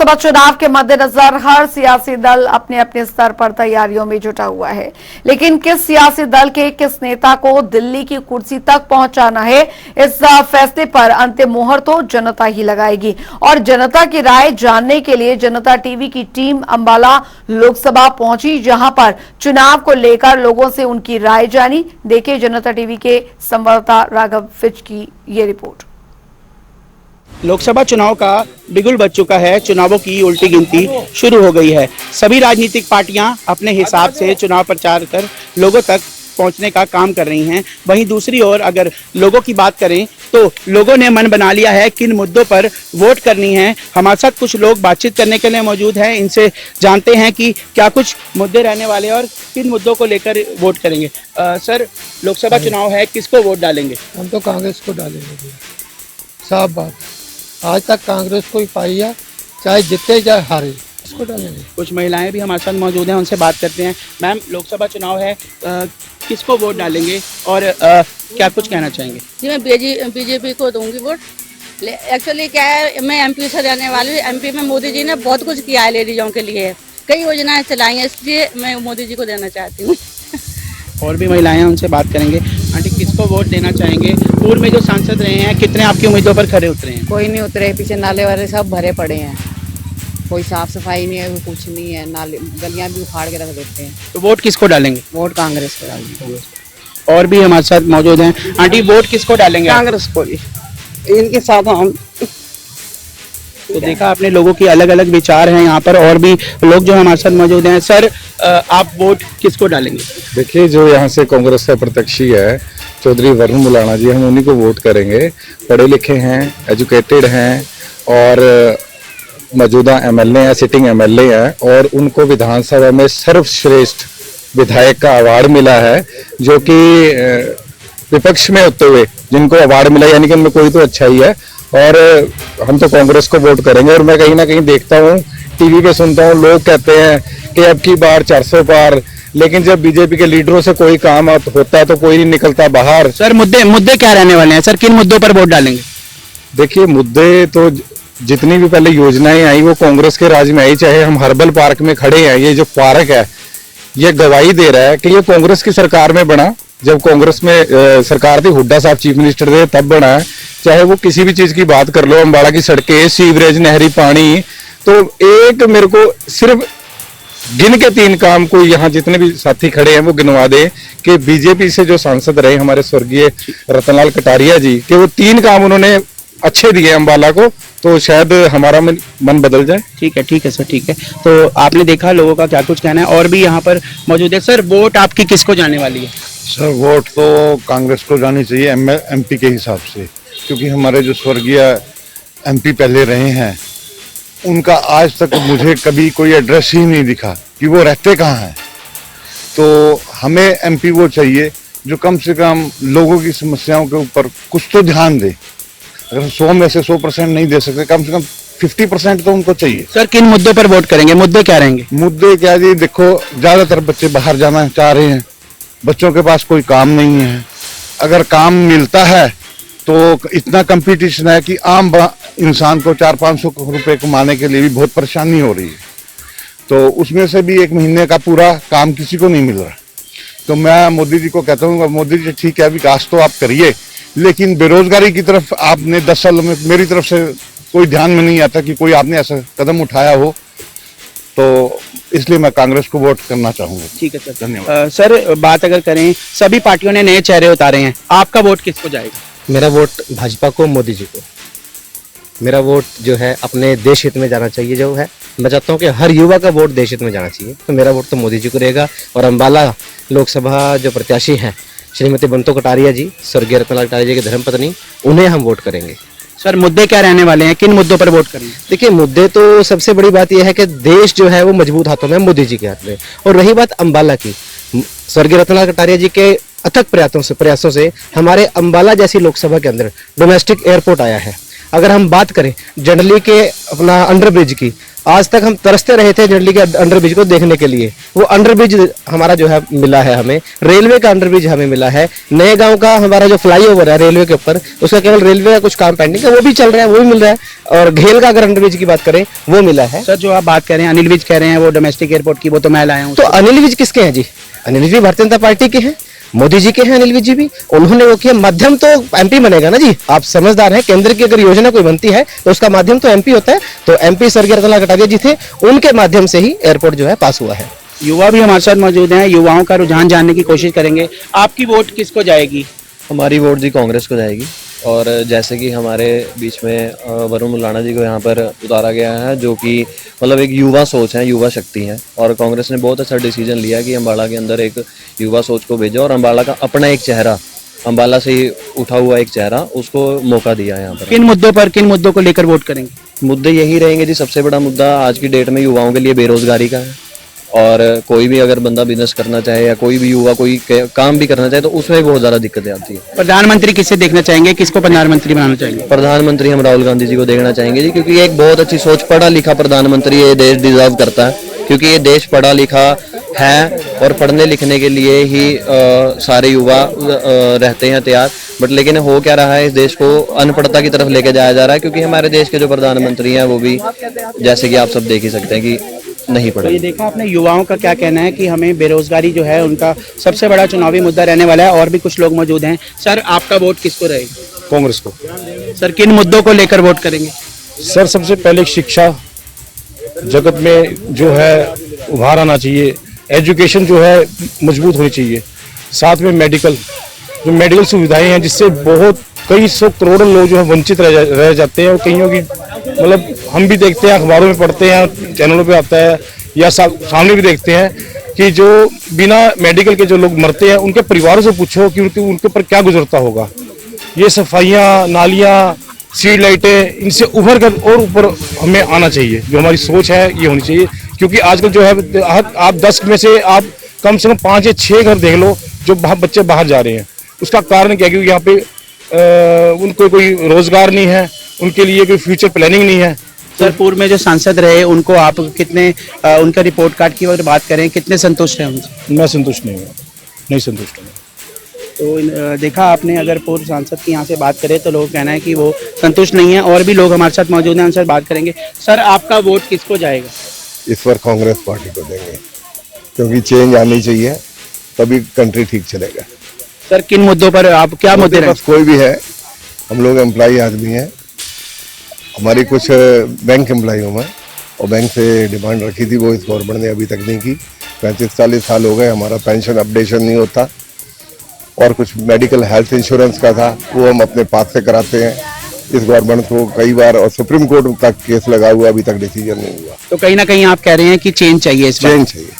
लोकसभा चुनाव के मद्देनजर हर सियासी दल अपने अपने स्तर पर तैयारियों में जुटा हुआ है, लेकिन किस सियासी दल के किस नेता को दिल्ली की कुर्सी तक पहुंचाना है, इस फैसले पर अंतिम मोहर तो जनता ही लगाएगी। और जनता की राय जानने के लिए जनता टीवी की टीम अंबाला लोकसभा पहुंची, जहां पर चुनाव को लेकर लोगों से उनकी राय जानी। देखिए जनता टीवी के संवाददाता राघव फिच की ये रिपोर्ट। लोकसभा चुनाव का बिगुल बज चुका है, चुनावों की उल्टी गिनती शुरू हो गई है। सभी राजनीतिक पार्टियां अपने हिसाब से चुनाव प्रचार कर लोगों तक पहुंचने का काम कर रही हैं। वहीं दूसरी ओर अगर लोगों की बात करें तो लोगों ने मन बना लिया है किन मुद्दों पर वोट करनी है। हमारे साथ कुछ लोग बातचीत करने के लिए मौजूद हैं, इनसे जानते हैं कि क्या कुछ मुद्दे रहने वाले हैं और किन मुद्दों को लेकर वोट करेंगे। सर, लोकसभा चुनाव है, किसको वोट डालेंगे? हम तो कांग्रेस को डालेंगे, साफ बात। आज तक कांग्रेस को ही पाई है, चाहे जीते चाहे हारे, इसको डालेंगे। कुछ महिलाएं भी हमारे साथ मौजूद हैं, उनसे बात करते हैं। मैम, लोकसभा चुनाव है, किसको वोट डालेंगे और क्या कुछ कहना चाहेंगे? जी, मैं बीजेपी को दूंगी वोट। एक्चुअली क्या है, मैं एमपी से रहने वाली हूँ। एमपी में मोदी जी ने बहुत कुछ किया है लेडीजों के लिए, कई योजनाएं चलाई हैं, इसलिए मैं मोदी जी को देना चाहती हूँ। और भी महिलाएं हैं, उनसे बात करेंगे। आंटी, किसको वोट देना चाहेंगे? पूर्व में जो सांसद रहे हैं, कितने आपकी उम्मीदों पर खरे उतरे हैं? कोई नहीं उतरे, पीछे नाले वाले सब भरे पड़े हैं, कोई साफ सफाई नहीं है, कोई कुछ नहीं है, नाले गलियां भी उखाड़ के रख देते हैं। तो वोट किसको डालेंगे? वोट कांग्रेस को डालेंगे। और भी हमारे साथ मौजूद हैं। आंटी, वोट किसको डालेंगे? कांग्रेस को ही, इनके साथ हम। तो देखा आपने, लोगों की अलग अलग विचार हैं यहाँ पर। और भी लोग जो हमारे साथ मौजूद हैं। सर, आप वोट किसको डालेंगे? देखिए, जो यहाँ से कांग्रेस का प्रत्याशी है चौधरी वरुण मुलाना जी, हम उन्हीं को वोट करेंगे। पढ़े लिखे हैं, एजुकेटेड हैं और मौजूदा एमएलए हैं, सिटिंग एमएलए हैं, और उनको विधानसभा में सर्वश्रेष्ठ विधायक का अवार्ड मिला है, जो कि विपक्ष में होते हुए जिनको अवार्ड मिला, यानी कि उनमें कोई तो अच्छा ही है। और हम तो कांग्रेस को वोट करेंगे। और मैं कहीं ना कहीं देखता हूँ, टीवी पे सुनता हूँ, लोग कहते हैं कि अब की बार 400 पार, लेकिन जब बीजेपी के लीडरों से कोई काम होता है तो कोई नहीं निकलता बाहर। सर, मुद्दे क्या रहने वाले हैं? सर, किन मुद्दों पर वोट डालेंगे? देखिए, मुद्दे तो जितनी भी पहले योजनाएं आई वो कांग्रेस के राज में आई। चाहे हम हर्बल पार्क में खड़े हैं, ये जो पार्क है ये गवाही दे रहा है कि ये कांग्रेस की सरकार में बना। जब कांग्रेस में सरकार थी, हुड्डा साहब चीफ मिनिस्टर थे, तब बना है। चाहे वो किसी भी चीज की बात कर लो, अंबाला की सड़कें, सीवरेज, नहरी पानी, तो एक मेरे को सिर्फ गिन के 3 काम, कोई यहाँ जितने भी साथी खड़े हैं वो गिनवा दे कि बीजेपी से जो सांसद रहे हमारे स्वर्गीय रतनलाल कटारिया जी, कि वो 3 काम उन्होंने अच्छे दिए अंबाला को, तो शायद हमारा मन बदल जाए। ठीक है सर, ठीक है। तो आपने देखा लोगों का क्या कुछ कहना है। और भी यहाँ पर मौजूद है। सर, वोट आपकी किसको जाने वाली है? सर, वोट तो कांग्रेस को जानी चाहिए एमपी के हिसाब से, क्योंकि हमारे जो स्वर्गीय एमपी पहले रहे हैं उनका आज तक मुझे कभी कोई एड्रेस ही नहीं दिखा कि वो रहते कहाँ हैं। तो हमें एमपी वो चाहिए जो कम से कम लोगों की समस्याओं के ऊपर कुछ तो ध्यान दे। अगर 100 में से 100% नहीं दे सकते, कम से कम 50% तो उनको चाहिए। सर, किन मुद्दों पर वोट करेंगे? मुद्दे क्या रहेंगे? मुद्दे क्या जी, देखो, ज्यादातर बच्चे बाहर जाना चाह रहे हैं, बच्चों के पास कोई काम नहीं है। अगर काम मिलता है तो इतना कंपटीशन है कि आम इंसान को 400-500 रुपए कमाने के लिए भी बहुत परेशानी हो रही है। तो उसमें से भी 1 महीने का पूरा काम किसी को नहीं मिल रहा। तो मैं मोदी जी को कहता हूँ, मोदी जी ठीक है, विकास तो आप करिए, लेकिन बेरोजगारी की तरफ आपने 10 सालों में मेरी तरफ से कोई ध्यान में नहीं आता कि कोई आपने ऐसा कदम उठाया हो। तो इसलिए मैं कांग्रेस को वोट करना चाहूंगा। ठीक है सर, धन्यवाद। सर, बात अगर करें, सभी पार्टियों ने नए चेहरे उतारे हैं, आपका वोट किसको जाएगा? मेरा वोट भाजपा को, मोदी जी को। मेरा वोट जो है अपने देश हित में जाना चाहिए। जो है, मैं चाहता हूँ कि हर युवा का वोट देश हित में जाना चाहिए, तो मेरा वोट तो मोदी जी को रहेगा। और अंबाला लोकसभा जो प्रत्याशी हैं श्रीमती बंतो कटारिया जी, स्वर्गीय रतनलाल कटारिया जी की धर्मपत्नी, उन्हें हम वोट करेंगे। सर, मुद्दे क्या रहने वाले हैं? किन मुद्दों पर वोट करेंगे? देखिए, मुद्दे तो सबसे बड़ी बात यह है कि देश जो है वो मजबूत हाथों में, मोदी जी के हाथ में। और रही बात अंबाला की, स्वर्गीय रतनलाल कटारिया जी के अथक प्रयासों से हमारे अंबाला जैसी लोकसभा के अंदर डोमेस्टिक एयरपोर्ट आया है। अगर हम बात करें जंडली के अपना अंडरब्रिज की, आज तक हम तरसते रहे थे जंडली के अंडरब्रिज को देखने के लिए। वो अंडरब्रिज हमारा जो है मिला है हमें, रेलवे का अंडरब्रिज हमें मिला है, नए गांव का हमारा जो फ्लाईओवर है रेलवे के ऊपर, उसका केवल रेलवे का कुछ काम पेंडिंग है, वो भी चल रहा है, वो भी मिल रहा है। और घेल का अगर अंडरब्रिज की बात करें वो मिला है। सर जो आप बात कर रहे हैं अनिल विज कह रहे हैं वो डोमेस्टिक एयरपोर्ट की, वो तो मैं लाया हूँ। तो अनिल विज किसके हैं जी? अनिल विज भी भारतीय जनता पार्टी के हैं, मोदी जी के हैं अनिल विज जी भी। उन्होंने वो किया, माध्यम तो एमपी बनेगा ना जी। आप समझदार हैं, केंद्र की अगर योजना कोई बनती है तो उसका माध्यम तो एमपी होता है। तो एमपी स्वर्गीय रतनलाल कटारिया जी थे, उनके माध्यम से ही एयरपोर्ट जो है पास हुआ है। युवा भी हमारे साथ मौजूद हैं, युवाओं का रुझान जानने की कोशिश करेंगे। आपकी वोट किसको जाएगी? हमारी वोट जी कांग्रेस को जाएगी। और जैसे कि हमारे बीच में वरुण मुलाना जी को यहाँ पर उतारा गया है, जो कि मतलब एक युवा सोच है, युवा शक्ति है, और कांग्रेस ने बहुत अच्छा डिसीजन लिया कि अम्बाला के अंदर एक युवा सोच को भेजा और अम्बाला का अपना एक चेहरा, अम्बाला से ही उठा हुआ एक चेहरा, उसको मौका दिया यहाँ पर। किन मुद्दों को लेकर वोट करेंगे? मुद्दे यही रहेंगे जी। सबसे बड़ा मुद्दा आज की डेट में युवाओं के लिए बेरोजगारी का है, और कोई भी अगर बंदा बिजनेस करना चाहे या कोई भी युवा कोई काम भी करना चाहे तो उसमें बहुत ज्यादा दिक्कतें आती है। प्रधानमंत्री किसे देखना चाहेंगे, किसको प्रधानमंत्री बनाना चाहेंगे? प्रधानमंत्री हम राहुल गांधी जी को देखना चाहेंगे जी, क्योंकि एक बहुत अच्छी सोच, पढ़ा लिखा प्रधानमंत्री ये देश डिजर्व करता है, क्योंकि ये देश पढ़ा लिखा है और पढ़ने लिखने के लिए ही सारे युवा रहते हैं तैयार। बट लेकिन हो क्या रहा है, इस देश को अनपढ़ता की तरफ लेके जाया जा रहा है, क्योंकि हमारे देश के जो प्रधानमंत्री हैं वो भी जैसे कि आप सब देख ही सकते हैं कि नहीं पढ़े। तो ये देखा आपने, युवाओं का क्या कहना है कि हमें बेरोजगारी जो है उनका सबसे बड़ा चुनावी मुद्दा रहने वाला है। और भी कुछ लोग मौजूद हैं। सर आपका वोट किसको रहेगा? कांग्रेस को। सर किन मुद्दों को लेकर वोट करेंगे? सर सबसे पहले शिक्षा जगत में जो है उभार आना चाहिए, एजुकेशन जो है मजबूत होनी चाहिए, साथ में मेडिकल सुविधाएं हैं जिससे बहुत कई सौ करोड़ों लोग जो है वंचित रह जाते हैं। और कईयों की मतलब हम भी देखते हैं, अखबारों में पढ़ते हैं, चैनलों पे आता है, या सामने भी देखते हैं कि जो बिना मेडिकल के जो लोग मरते हैं उनके परिवारों से पूछो कि उनके ऊपर क्या गुजरता होगा। ये सफाइयाँ, नालियाँ, स्ट्रीट लाइटें, इनसे उभर कर और ऊपर हमें आना चाहिए। जो हमारी सोच है ये होनी चाहिए, क्योंकि आजकल जो है आप 10 में से आप कम से कम 5 या 6 घर देख लो जो बच्चे बाहर जा रहे हैं। उसका कारण क्या है? क्योंकि यहाँ पे उनको कोई रोजगार नहीं है, उनके लिए कोई फ्यूचर प्लानिंग नहीं है। सर पूर्व में जो सांसद रहे उनको आप कितने उनका रिपोर्ट कार्ड की अगर बात करें कितने संतुष्ट हैं उनसे? मैं संतुष्ट नहीं संतुष्ट हूँ। तो देखा आपने, अगर पूर्व सांसद की यहाँ से बात करें तो लोग कहना है कि वो संतुष्ट नहीं है। और भी लोग हमारे साथ मौजूद हैं, उनसे बात करेंगे। सर आपका वोट किसको जाएगा? इस बार कांग्रेस पार्टी को देंगे, क्योंकि चेंज आनी चाहिए, तभी कंट्री ठीक चलेगा। सर किन मुद्दों पर आप, क्या मुद्दे रहे? कोई भी है, हम लोग एम्प्लॉई आदमी हैं, हमारी कुछ बैंक एम्प्लॉई हूँ मैं, और बैंक से डिमांड रखी थी, वो इस गवर्नमेंट ने अभी तक नहीं की। 35-40 साल हो गए, हमारा पेंशन अपडेशन नहीं होता, और कुछ मेडिकल हेल्थ इंश्योरेंस का था वो हम अपने पास से कराते हैं। इस गवर्नमेंट को कई बार और सुप्रीम कोर्ट तक केस लगा हुआ, अभी तक डिसीजन नहीं हुआ। तो कहीं ना कहीं आप कह रहे हैं कि चेंज चाहिए, इस चेंज चाहिए।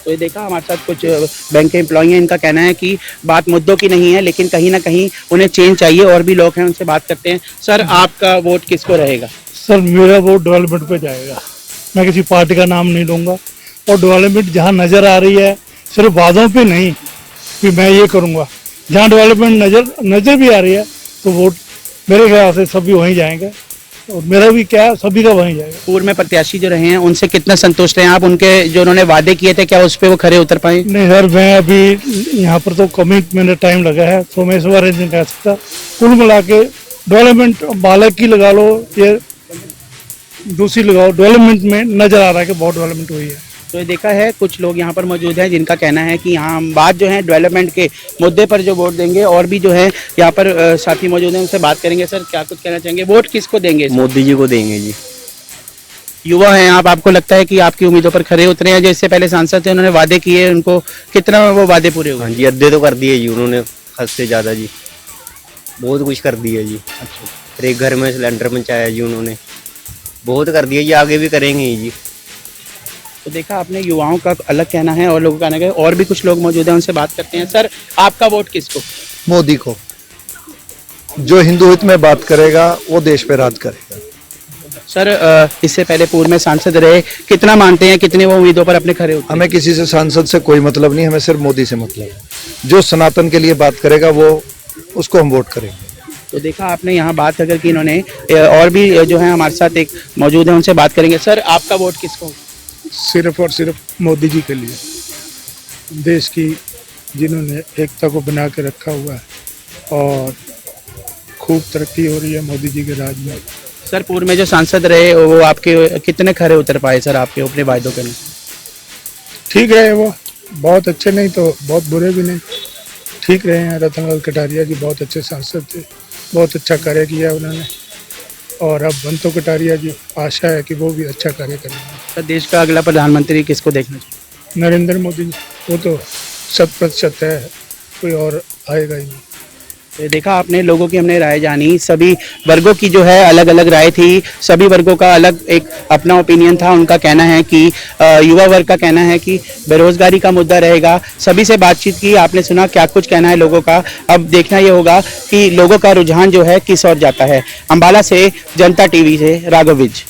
तो ये देखा हमारे साथ कुछ बैंक के एम्प्लॉई हैं, इनका कहना है कि बात मुद्दों की नहीं है, लेकिन कहीं ना कहीं उन्हें चेंज चाहिए। और भी लोग हैं, उनसे बात करते हैं। सर आपका वोट किसको रहेगा? सर मेरा वोट डेवलपमेंट पे जाएगा। मैं किसी पार्टी का नाम नहीं लूँगा, और डेवलपमेंट जहाँ नज़र आ रही है, सिर्फ वादों पे नहीं कि मैं ये करूँगा, जहाँ डेवलपमेंट नज़र भी आ रही है तो वोट मेरे ख्याल से सभी वहीं जाएंगे, और मेरा भी क्या सभी का वहीं जाएगा। पूर्व में प्रत्याशी जो रहे हैं उनसे कितना संतुष्ट हैं आप? उनके जो उन्होंने वादे किए थे, क्या उस पर वो खरे उतर पाए? नहीं सर, मैं अभी यहाँ पर तो कम ही मैंने टाइम लगा है, तो मैं इस बार नहीं कह सकता। कुल मिला के डेवलपमेंट बालक की लगा लो, ये दूसरी लगाओ, डेवलपमेंट में नजर आ रहा है कि बहुत डेवलपमेंट हुई है। तो ये देखा है, कुछ लोग यहाँ पर मौजूद हैं जिनका कहना है कि यहाँ हम बात जो है डेवलपमेंट के मुद्दे पर जो वोट देंगे। और भी जो है यहाँ पर साथी मौजूद हैं, उनसे बात करेंगे। सर क्या कुछ कहना चाहेंगे? वोट किसको देंगे? मोदी जी को देंगे जी। युवा हैं आप, आपको लगता है कि आपकी उम्मीदों पर खरे उतरे हैं? जो इससे पहले सांसद थे, उन्होंने वादे किए, उनको कितना वो वादे पूरे हुए? हाँ जी, अद्दे तो कर दिए जी उन्होंने, हद से ज़्यादा जी, बहुत कुछ कर दिया जी। अच्छा, एक घर में सिलेंडर पहुँचाया जी उन्होंने, बहुत कर दिया जी, आगे भी करेंगे ही जी। तो देखा आपने, युवाओं का अलग कहना है और लोगों का कहना है। और भी कुछ लोग मौजूद हैं, उनसे बात करते हैं। सर आपका वोट किसको? मोदी को। जो हिंदू हित में बात करेगा वो देश पे राज करेगा। सर इससे पहले पूर्व में सांसद रहे, कितना मानते हैं, कितने वो उम्मीदों पर अपने खरे उतरे? हमें किसी से सांसद से कोई मतलब नहीं, हमें सिर्फ मोदी से मतलब है। जो सनातन के लिए बात करेगा वो उसको हम वोट करेंगे। तो देखा आपने यहाँ बात अगर की इन्होंने और भी जो है हमारे साथ एक मौजूद है, उनसे बात करेंगे। सर, आपका वोट किसको? सिर्फ और सिर्फ मोदी जी के लिए, देश की जिन्होंने एकता को बना के रखा हुआ है और खूब तरक्की हो रही है मोदी जी के राज में। सर, पूर्व में जो सांसद रहे वो आपके कितने खरे उतर पाए सर आपके अपने वायदों के अनुसार? ठीक रहे वो, बहुत अच्छे नहीं तो बहुत बुरे भी नहीं, ठीक रहे हैं। रतनलाल कटारिया जी बहुत अच्छे सांसद थे, बहुत अच्छा कार्य किया उन्होंने, और अब बंतो कटारिया जी आशा है कि वो भी अच्छा कार्य करेंगे। सर, देश का अगला प्रधानमंत्री किसको देखना चाहिए? नरेंद्र मोदी जी, वो तो 100% है, कोई और आएगा ही नहीं। ये देखा आपने, लोगों की हमने राय जानी, सभी वर्गों की जो है अलग अलग राय थी, सभी वर्गों का अलग एक अपना ओपिनियन था। उनका कहना है कि युवा वर्ग का कहना है कि बेरोजगारी का मुद्दा रहेगा। सभी से बातचीत की, आपने सुना क्या कुछ कहना है लोगों का। अब देखना ये होगा कि लोगों का रुझान जो है किस ओर जाता है। अंबाला से जनता टीवी से राघव विज।